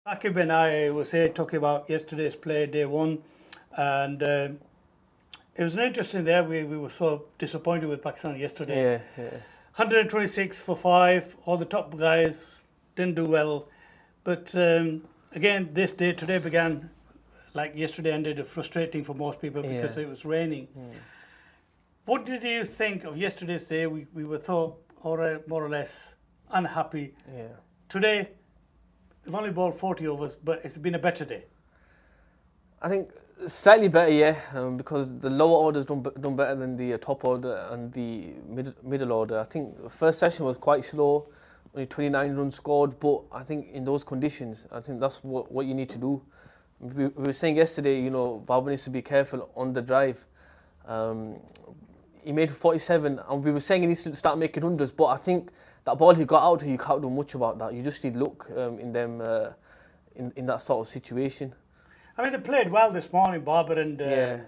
Akib and I was here talking about yesterday's play, day one, and it was an interesting there. We were so disappointed with Pakistan yesterday. Yeah, yeah. 126 for 5, all the top guys didn't do well. But again, this day today began like yesterday ended frustrating for most people because Yeah. it was raining. What did you think of yesterday's day? We were thought more or less unhappy. Yeah. Today, they've only bowled 40 overs, but it's been a better day. I think slightly better, yeah, because the lower orders done better than the top order and the middle order. I think the first session was quite slow, only 29 runs scored, but I think in those conditions, I think that's what you need to do. We were saying yesterday, Babar needs to be careful on the drive. He made 47, and we were saying he needs to start making hundreds, but I think that ball he got out, you can't do much about that. You just need luck in them in that sort of situation. I mean, they played well this morning, Barber, and Yeah.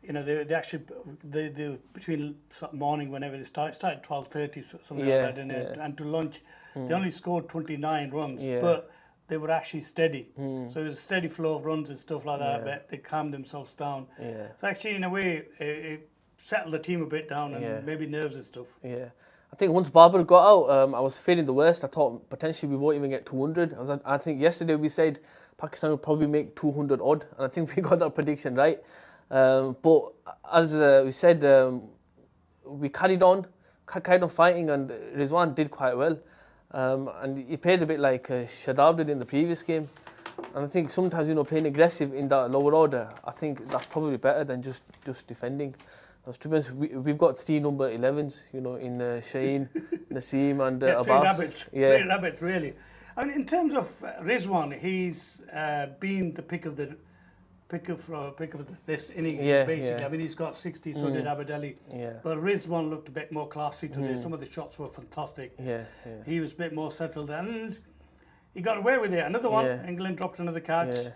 they actually they between morning whenever they started 12:30 something Yeah, like that, yeah. and to lunch, they only scored 29 runs, Yeah. but they were actually steady. So it was a steady flow of runs and stuff like that. Yeah. But they calmed themselves down. Yeah. So actually, in a way, it settled the team a bit down and Yeah. maybe nerves and stuff. Yeah, I think once Barber got out, I was feeling the worst. I thought potentially we won't even get 200. I think yesterday we said Pakistan would probably make 200 odd, and I think we got that prediction right. But as we said, we carried on fighting, and Rizwan did quite well. And he played a bit like Shadab did in the previous game. And I think sometimes, playing aggressive in that lower order, I think that's probably better than just defending. To be honest, we've got 3 number 11s, in Shaheen, Naseem and Abbas. Three rabbits, really. I mean, in terms of Rizwan, he's been the pick of this inning, basically. Yeah. I mean, he's got 60, so did Abed. Yeah. But Rizwan looked a bit more classy today. Some of the shots were fantastic. Yeah. He was a bit more settled, and he got away with it. Another one, Yeah. England dropped another catch. Yeah.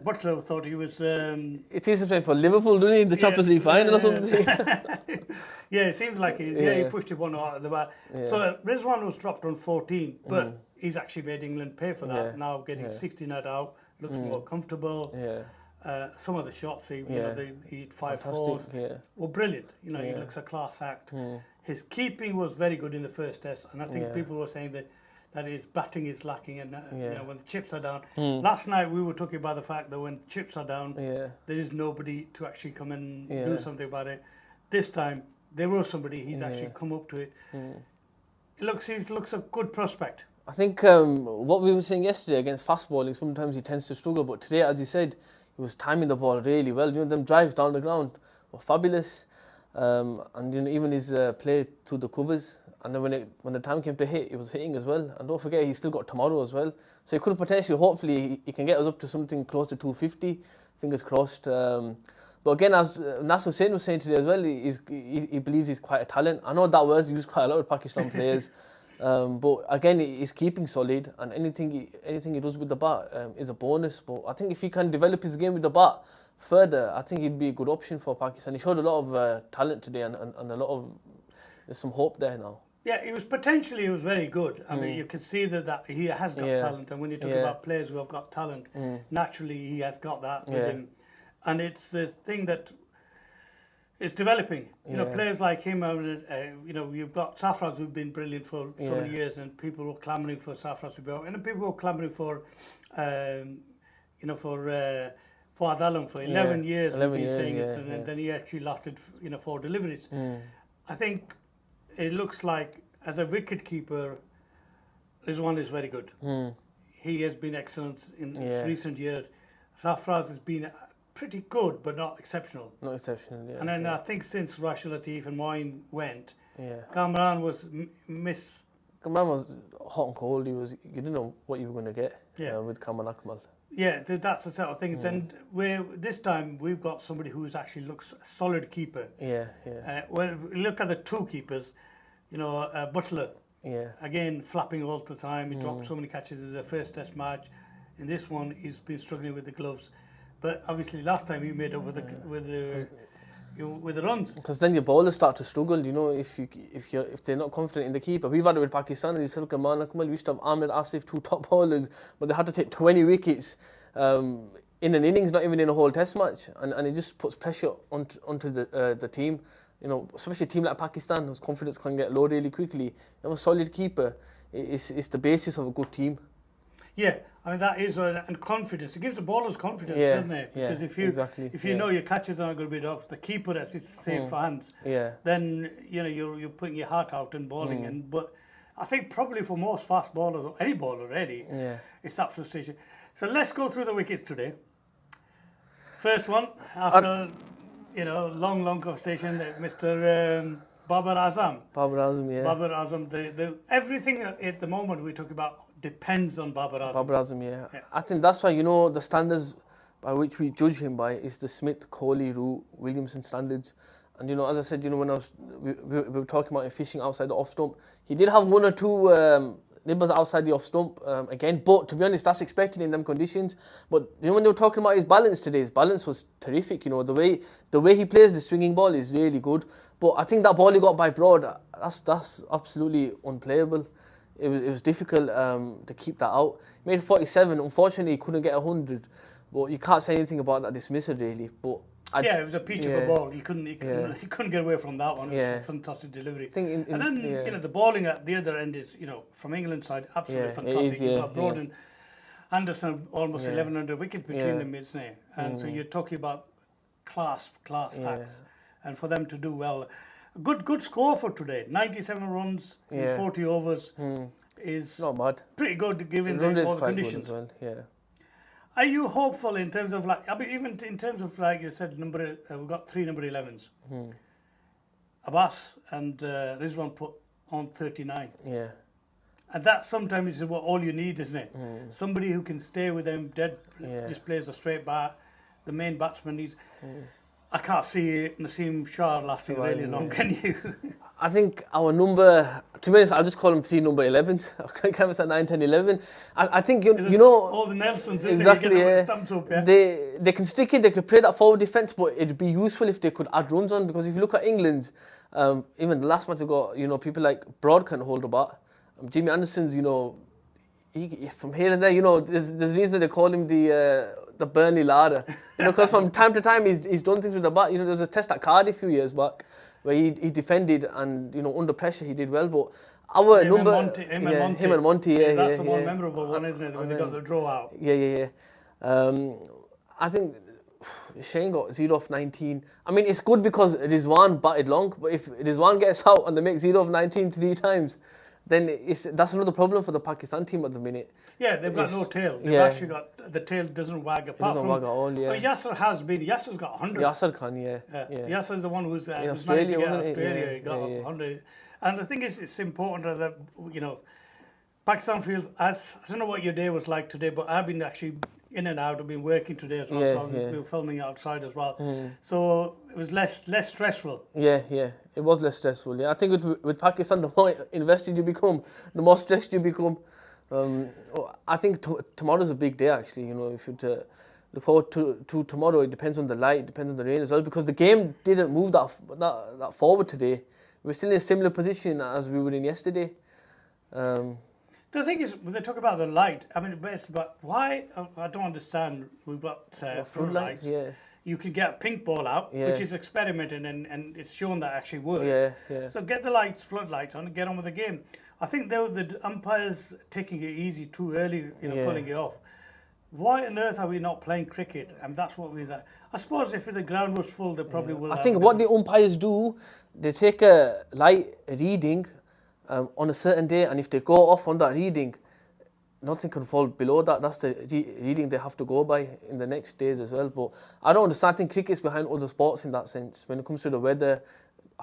Butler thought he was... It is playing for Liverpool, doesn't he? In the Champions League final or something. Yeah, it seems like he pushed it one out of the bat. Yeah. So Rizwan was dropped on 14, but he's actually made England pay for that. Yeah. Now getting 60 not out, looks more comfortable. Yeah. Some of the shots, he hit 5 Fantastic, fours, yeah. were brilliant. He looks a class act. His keeping was very good in the first test, and I think people were saying that his batting is lacking, and when the chips are down. Last night we were talking about the fact that when chips are down, there is nobody to actually come and do something about it. This time there was somebody. He's actually come up to it. He looks a good prospect. I think what we were saying yesterday against fast bowling, sometimes he tends to struggle, but today, as he said, he was timing the ball really well. Them drives down the ground were fabulous, and even his play through the covers. And then when the time came to hit, he was hitting as well. And don't forget, he's still got tomorrow as well. So he could potentially, hopefully, he can get us up to something close to 250. Fingers crossed. But again, as Nasser Hussain was saying today as well, he believes he's quite a talent. I know that was used quite a lot with Pakistan players. But again, he's keeping solid, and anything he does with the bat is a bonus. But I think if he can develop his game with the bat further, I think he'd be a good option for Pakistan. He showed a lot of talent today, and a lot of there's some hope there now. Yeah, he was very good. I mean, you can see that he has got talent, and when you talk about players who have got talent, naturally he has got that with him, and it's the thing that is developing. Players like him. You've got Safraz who've been brilliant for so many years, and people were clamouring for Safraz to be out, and people were clamouring for, Fuad Alam for 11 years. 11 we've been years, saying it, and then he actually lasted 4 deliveries. I think it looks like as a wicket keeper, Rizwan is very good. He has been excellent in recent years. Safraz has been pretty good, but not exceptional. Not exceptional, yeah. And then I think since Rashid Latif and Moeen went, Yeah. Kamran was Kamran was hot and cold. You didn't know what you were going to get with Kamran Akmal. Yeah, that's the sort of thing. And this time we've got somebody who actually looks a solid keeper. Yeah. Well, look at the 2 keepers. Butler. Yeah. Again, flapping all the time. He dropped so many catches in the first test match. In this one, he's been struggling with the gloves. But obviously, last time he made up with the with the runs. Because then your bowlers start to struggle, if they're not confident in the keeper. We've had it with Pakistan, and we used to have Ahmed Asif, 2 top bowlers, but they had to take 20 wickets in an innings, not even in a whole test match, and it just puts pressure onto the team. Especially a team like Pakistan, whose confidence can get low really quickly. You have a solid keeper. It's the basis of a good team. Yeah, I mean that is, and confidence. It gives the bowlers confidence, doesn't it? Because if you know your catches aren't going to be off, the keeper has its safe hands. Then you're putting your heart out and bowling. But I think probably for most fast bowlers, or any bowler really, it's that frustration. So let's go through the wickets today. First one after long conversation, Mr. Babar Azam. Babar Azam, everything at the moment we talk about depends on Babar Azam. Babar Azam, I think that's why the standards by which we judge him by is the Smith, Kohli, Root, Williamson standards. And as I said, when we were talking about him fishing outside the off stump, he did have 1 or 2 nibbers outside the off stump again. But to be honest, that's expected in them conditions. But when they were talking about his balance today, his balance was terrific. The way he plays the swinging ball is really good. But I think that ball he got by Broad, that's absolutely unplayable. It was difficult to keep that out. He made 47. Unfortunately, he couldn't get 100. But you can't say anything about that dismissal really. But it was a peach of a ball. He couldn't get away from that one. It was a fantastic delivery. And then the bowling at the other end is from England's side absolutely fantastic. You've got Broad and Anderson, almost 1,100 wickets between them, isn't it? And so you're talking about class acts, and for them to do well. Good score for today. 97 runs in 40 overs is not bad. Pretty good given all the conditions. Well, Are you hopeful in terms of even in terms of you said we've got 3 number 11s. Abbas and Rizwan put on 39. And that sometimes is what all you need, isn't it? Somebody who can stay with them dead, just plays a straight bat. The main batsman needs. I can't see Naseem Shah lasting really long, can you? I think our number, to be honest, I'll just call them 3 number 11s. I can't miss that 9, 10, 11. I think, all the Nelsons, exactly, stamps up, They can stick it, they could play that forward defence, but it'd be useful if they could add runs on, because if you look at England's, even the last match ago, people like Broad can't hold a bat. Jimmy Anderson's, he, from here and there, there's a reason they call him the Burnley Lara. Because from time to time he's done things with the bat. There was a test at Cardiff a few years back where he defended and under pressure he did well. But our him number, and Monty. Him and Monty, that's the more memorable one, isn't it? When they got the draw out. I think Shane got 0 of 19. I mean, it's good because Rizwan batted long, but if Rizwan gets out and they make 0 of 19 3 times, then that's another problem for the Pakistan team at the minute. Yeah, they've got no tail. They've actually got, the tail doesn't wag apart from... wag at all, But Yasser's got 100. Yasser Khan, Yasser's the one who's in Australia, wasn't Australia. He got 100. And the thing is, it's important that, Pakistan feels, I don't know what your day was like today, but I've been actually in and out. I've been working today as well, so we were filming outside as well. So it was less stressful. It was less stressful. I think with Pakistan, the more invested you become, the more stressed you become. I think tomorrow's a big day actually. If you look forward to tomorrow, it depends on the light, it depends on the rain as well, because the game didn't move that forward today. We're still in a similar position as we were in yesterday. The thing is, when they talk about the light, I mean, basically, but why? I don't understand. We've got floodlights. You can get a pink ball out, which is experimented and it's shown that actually works. So get the floodlights on, and get on with the game. I think the umpires taking it easy too early, pulling it off. Why on earth are we not playing cricket? And that's what I suppose if the ground was full, they probably will. I think what the umpires do, they take a light reading on a certain day, and if they go off on that reading, nothing can fall below that. That's the reading they have to go by in the next days as well. But I don't understand. I think cricket's behind other sports in that sense. When it comes to the weather,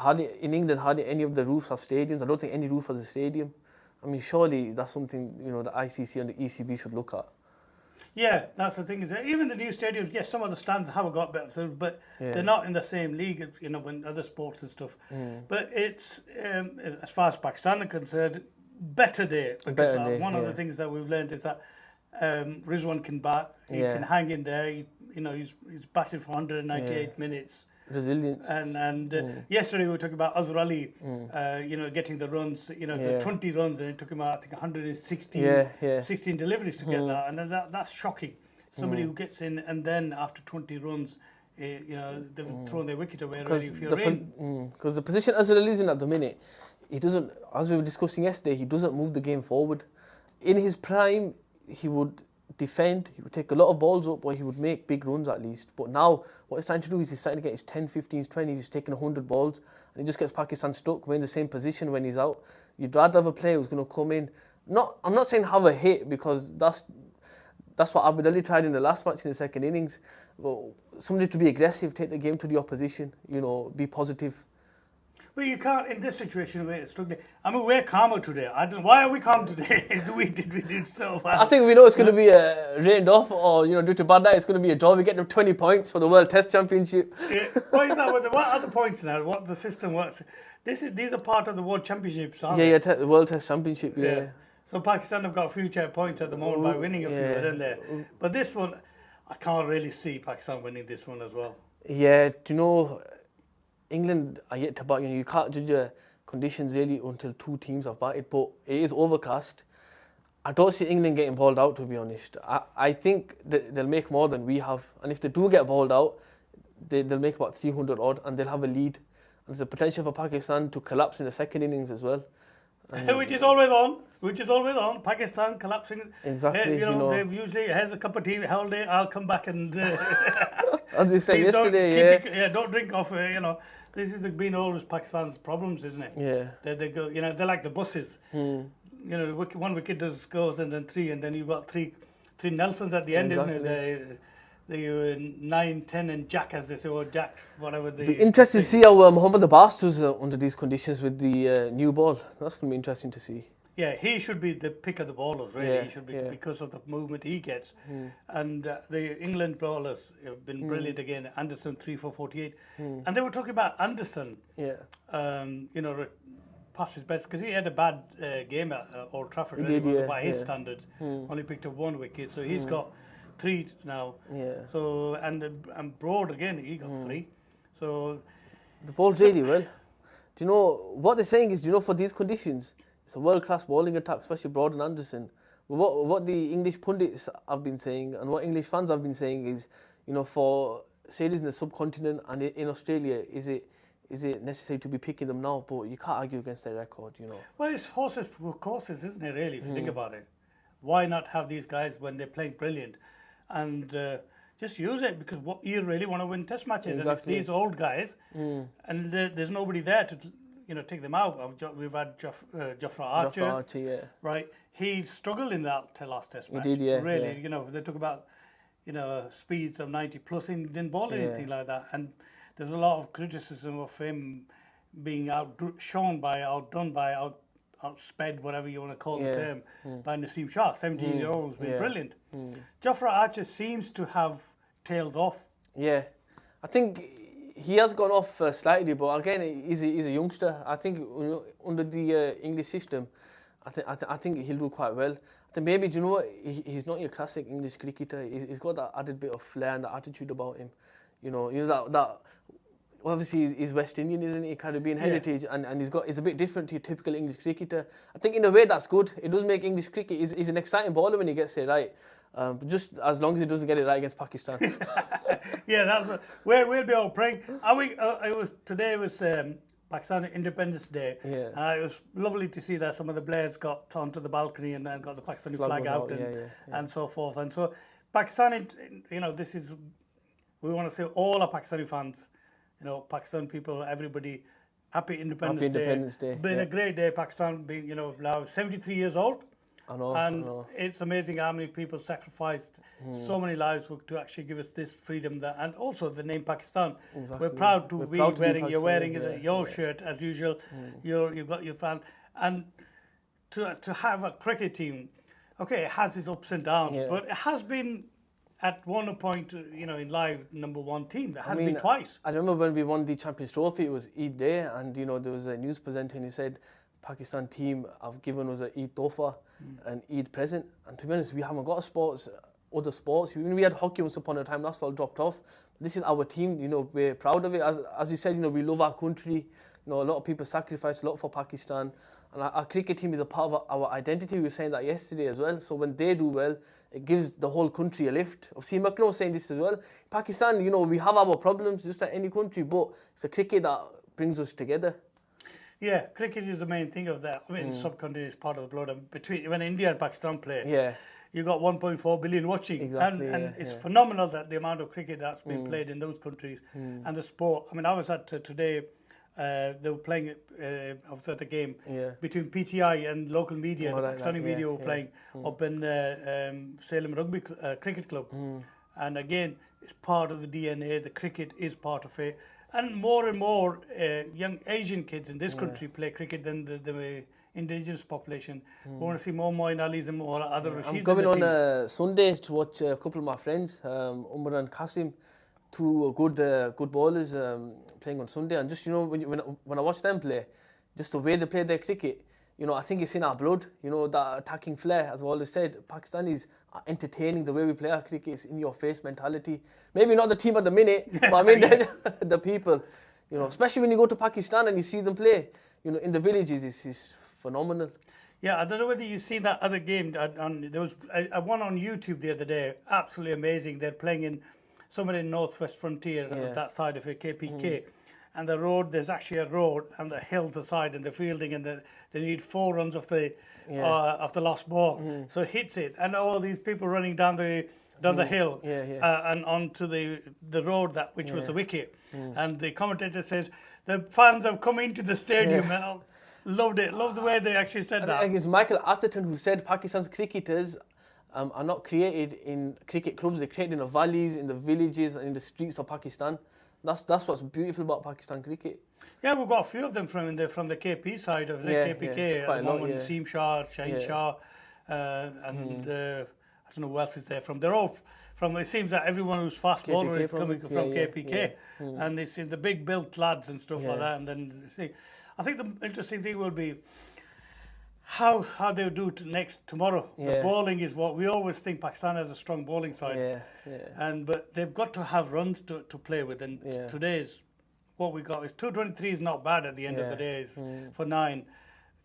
in England, hardly any of the roofs have stadiums. I don't think any roof has a stadium. I mean, surely that's something the ICC and the ECB should look at. Yeah, that's the thing. Is that even the new stadiums, yes, some of the stands have got better, but they're not in the same league as when other sports and stuff. But it's as far as Pakistan are concerned, better day. Because one of the things that we've learned is that Rizwan can bat. He can hang in there. He's batting for 198 minutes. resilience. And yesterday we were talking about Azhar Ali, getting the runs, the 20 runs, and it took him, I think, 116 deliveries to get that, and that's shocking. Somebody who gets in and then after 20 runs, they've thrown their wicket away already if you're in. Because the position Azhar Ali is in at the minute, he doesn't, as we were discussing yesterday, he doesn't move the game forward. In his prime, he would defend, he would take a lot of balls up, or he would make big runs at least. But now, what he's trying to do is he's starting to get his 10, 15s, 20s, he's taking 100 balls, and he just gets Pakistan stuck. We're in the same position when he's out. You'd rather have a player who's going to come in, I'm not saying have a hit, because that's what Abid Ali tried in the last match in the second innings. But somebody to be aggressive, take the game to the opposition, be positive. Well, you can't in this situation where it's struggling. I mean, we're calmer today. I don't. Why are we calm today? we did so well. I think we know it's going to be rained off, or due to bad night, it's going to be a draw. We get them 20 points for the World Test Championship. Yeah. What is that? What are the points now? What the system works? These are part of the World Championships, aren't they? The World Test Championship. Yeah. So Pakistan have got a few points at the moment by winning a few, don't they? But this one, I can't really see Pakistan winning this one as well. Yeah, England are yet to bat. You can't judge conditions really until two teams have batted, but it is overcast. I don't see England getting bowled out, to be honest. I think that they'll make more than we have, and if they do get bowled out, they'll make about 300 odd, and they'll have a lead. And there's a potential for Pakistan to collapse in the second innings as well. Which is always on. Pakistan collapsing. Exactly. They've usually, here's a cup of tea, hold it, I'll come back and... as you said yesterday, don't drink off, This has been always Pakistan's problems, isn't it? Yeah. They go, they're like the buses. One wicket goes and then three, and then you've got three Nelsons at the end, isn't it? The 9, 10 and Jack, as they say, or Jack, whatever. Be interesting to see how Mohammad Abbas does under these conditions with the new ball. That's going to be interesting to see. Yeah, he should be the pick of the ballers, really. He should be, because of the movement he gets. And the England bowlers have been brilliant again. Anderson 3 for 48, and they were talking about Anderson. Past his best, because he had a bad game at Old Trafford. Really, by his standards, only picked up 1 wicket, so he's got 3 now. So and Broad again, he got 3. So the bowled really well. Do you know what they're saying is? For these conditions, it's a world-class bowling attack, especially Broad and Anderson. What the English pundits have been saying and what English fans have been saying is, for series in the subcontinent and in Australia, is it necessary to be picking them now? But you can't argue against their record, Well, it's horses for courses, isn't it, really, if you think about it? Why not have these guys when they're playing brilliant and just use it? Because what you really want to win test matches. Exactly. And if these old guys, and there's nobody there to... take them out. We've had Jofra Archer, right? He struggled in that last test match. He did, really. They talk about, speeds of 90 plus. He didn't bowl anything like that. And there's a lot of criticism of him being outdone by, outsped, whatever you want to call the term, by Naseem Shah. 17-year-old who's been brilliant. Jofra Archer seems to have tailed off. Yeah, I think he has gone off slightly, but again, he's a youngster. I think under the English system, I think he'll do quite well. I think maybe, he's not your classic English cricketer. He's got that added bit of flair and that attitude about him. That obviously he's West Indian, isn't he? Caribbean heritage, and he's a bit different to your typical English cricketer. I think in a way that's good. It does make English cricket. He's an exciting bowler when he gets it right. Just as long as he doesn't get it right against Pakistan. That's we'll be all praying. Today was Pakistan Independence Day. It was lovely to see that some of the players got onto the balcony and got the Pakistani flag out and so forth. And so Pakistan, this is, we want to say all our Pakistani fans, Pakistan people, everybody, happy Independence Day. Been a great day, Pakistan being, now 73 years old. I know. It's amazing how many people sacrificed so many lives to actually give us this freedom, and also the name Pakistan. Exactly. We're proud to be wearing. You're wearing your shirt as usual. You've got your fan, and to have a cricket team. Okay, it has its ups and downs, but it has been at one point, in live #1 team. It has been twice. I remember when we won the Champions Trophy. It was Eid Day, and there was a news presenter, and he said, Pakistan team have given us an Eid Tofa, an Eid present. And to be honest, we haven't got other sports. We had hockey once upon a time, that's all dropped off. this is our team. You know, we're proud of it. As you said, you know, we love our country. You know, a lot of people sacrifice a lot for Pakistan, and our cricket team is a part of our identity. We were saying that yesterday as well. So when they do well, it gives the whole country a lift. Obviously, Makno was saying this as well. Pakistan, you know, we have our problems just like any country, but it's the cricket that brings us together. Yeah, cricket is the main thing of that. I mean, subcontinent is part of the blood. Between when India and Pakistan play, you got 1.4 billion watching, exactly, and it's phenomenal that the amount of cricket that's been played in those countries and the sport. I mean, I was at today. They were playing. I was at a game between PTI and local media. The Pakistani media were playing up in Salem Rugby Cricket Club, and again, it's part of the DNA. The cricket is part of it. And more young Asian kids in this country play cricket than the indigenous population. We want to see more Moin Alis and more other Rasheeds. I'm going on Sunday to watch a couple of my friends, Umar and Qasim, two good bowlers playing on Sunday. And just, you know, when I watch them play, just the way they play their cricket, you know, I think it's in our blood. You know, that attacking flair, as we always said. Pakistanis are entertaining the way we play our cricket. It's in your face mentality. Maybe not the team at the minute, but I mean the people. You know, especially when you go to Pakistan and you see them play. You know, in the villages, it's phenomenal. Yeah, I don't know whether you've seen that other game. There was one on YouTube the other day. Absolutely amazing. They're playing in somewhere in Northwest Frontier, that side of it, KPK. And the road, there's actually a road, and the hills aside, and the fielding, and they need 4 runs of the last ball. So it hits it, and all these people running down the hill and onto the road which was the wicket. And the commentator says the fans have come into the stadium. And I loved it. Loved the way they actually said that. I think it's Michael Atherton who said Pakistan's cricketers are not created in cricket clubs. They're created in the valleys, in the villages, and in the streets of Pakistan. That's what's beautiful about Pakistan cricket. Yeah, we've got a few of them from the KP side of the KPK. Quite a lot, Naseem Shah, Shaheen Shah, and I don't know who else is there from. They're all from. It seems that everyone who's fast bowler is coming from KPK, and they seem the big built lads and stuff like that. And then I think the interesting thing will be how they do tomorrow. The bowling is what we always think. Pakistan has a strong bowling side, but they've got to have runs to play with. And today's what we got is 223 is not bad at the end of the day for 9,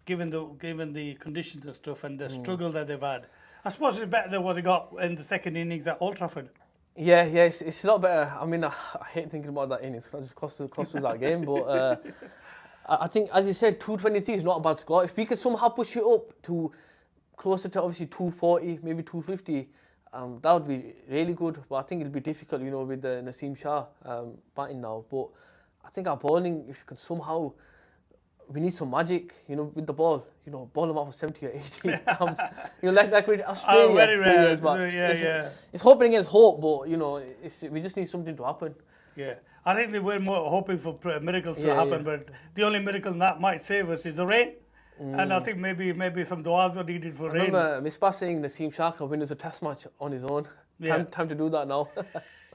given the conditions and stuff and the struggle that they've had. I suppose it's better than what they got in the second innings at Old Trafford. Yeah, it's a lot better. I mean, I hate thinking about that innings. It just cost us that game, but. I think, as you said, 223 is not a bad score. If we could somehow push it up to closer to obviously 240, maybe 250, that would be really good. But I think it'll be difficult, you know, with the Naseem Shah batting now. But I think our bowling, if you can somehow, we need some magic, you know, with the ball. You know, ball them out for 70 or 80. You know, like with Australia. Very rare. It's hoping against hope, but you know, we just need something to happen. Yeah. I think they were more hoping for miracles to happen, but the only miracle that might save us is the rain. And I think maybe some du'as are needed for rain. I remember Misbah saying Naseem Shah can win us a test match on his own. Time to do that now.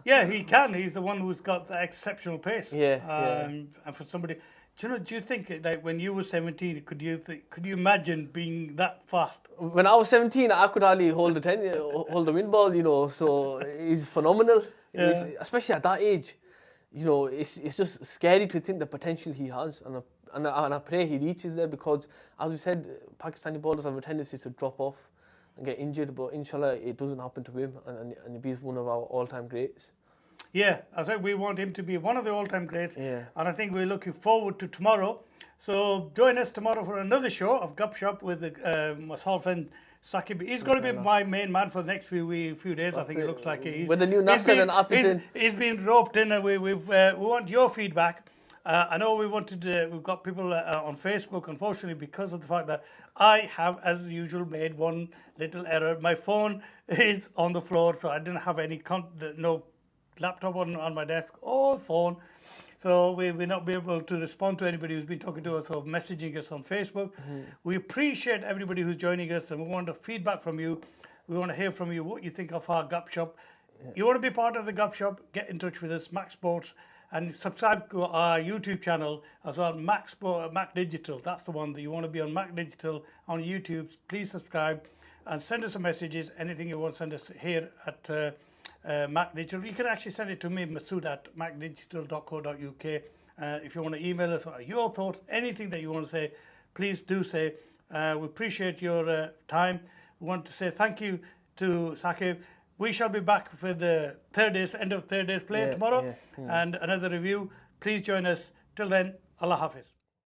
Yeah, he can. He's the one who's got the exceptional pace. And for somebody, do you think like when you were 17, could you imagine being that fast? When I was 17, I could hardly hold the wind ball, you know. So he's phenomenal, especially at that age. You know, it's just scary to think the potential he has, and I pray he reaches there, because, as we said, Pakistani bowlers have a tendency to drop off and get injured, but inshallah it doesn't happen to him, and he be one of our all-time greats. Yeah, I think we want him to be one of the all-time greats, and I think we're looking forward to tomorrow. So join us tomorrow for another show of Gup Shop with myself and Saqib. He's going to be my main man for the next few days. I think it looks like he's with the new Nasser and Atherton. He's been roped in, and we want your feedback. I know we've got people on Facebook. Unfortunately, because of the fact that I have, as usual, made one little error. My phone is on the floor, so I didn't have no laptop on my desk or phone. So we will not be able to respond to anybody who's been talking to us or messaging us on Facebook. We appreciate everybody who's joining us, and we want feedback from you. We want to hear from you what you think of our Gup Shop. You want to be part of the Gup Shop, get in touch with us, Mac Sports, and subscribe to our YouTube channel as well, Mac Digital. That's the one that you want to be on, Mac Digital on YouTube. Please subscribe and send us some messages, anything you want to send us here at Mac Digital. You can actually send it to me, Masood at macdigital.co.uk. If you want to email us your thoughts, anything that you want to say, please do say. We appreciate your time. We want to say thank you to Saqib. We shall be back for the end of third day's play tomorrow and another review. Please join us. Till then, Allah Hafiz.